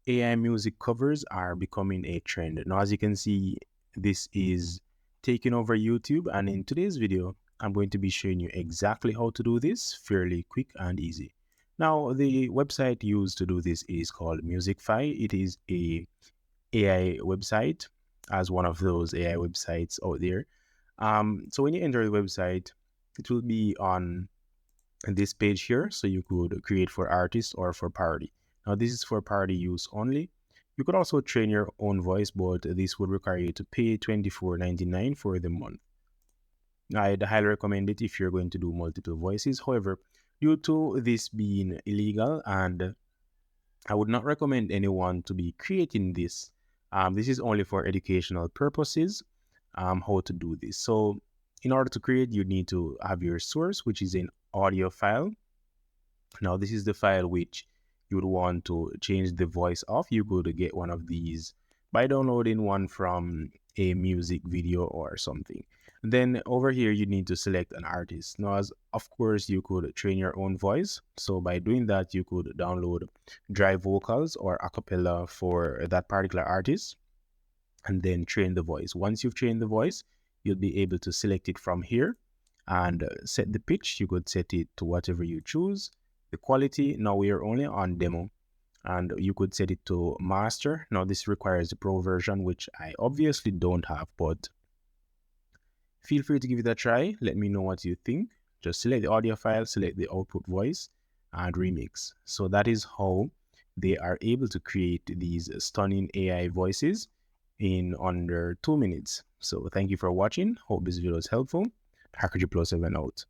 AI music covers are becoming a trend. Now, as you can see, this is taking over YouTube. And in today's video, I'm going to be showing you exactly how to do this fairly quick and easy. Now, the website used to do this is called Musicfy. It is a AI website, as one of those AI websites out there. So when you enter the website, it will be on this page here. So you could create for artists or for parody. Now this is for parody use only. You could also train your own voice, but this would require you to pay $24.99 for the month. I'd highly recommend it if you're going to do multiple voices. However, due to this being illegal, and I would not recommend anyone to be creating this. This is only for educational purposes, how to do this. So in order to create, you need to have your source, which is an audio file. Now, this is the file which you would want to change the voice of. You could get one of these by downloading one from a music video or something. Then over here, you need to select an artist. Now, as of course, you could train your own voice. So by doing that, you could download dry vocals or a cappella for that particular artist and then train the voice. Once you've trained the voice, you'll be able to select it from here and set the pitch. You could set it to whatever you choose. The quality, now we are only on demo, and you could set it to master. Now this requires the pro version, which I obviously don't have, but feel free to give it a try. Let me know what you think. Just select the audio file, select the output voice, and remix. So that is how they are able to create these stunning AI voices in under 2 minutes. So thank you for watching. Hope this video is helpful. Hacker Plus 7 out.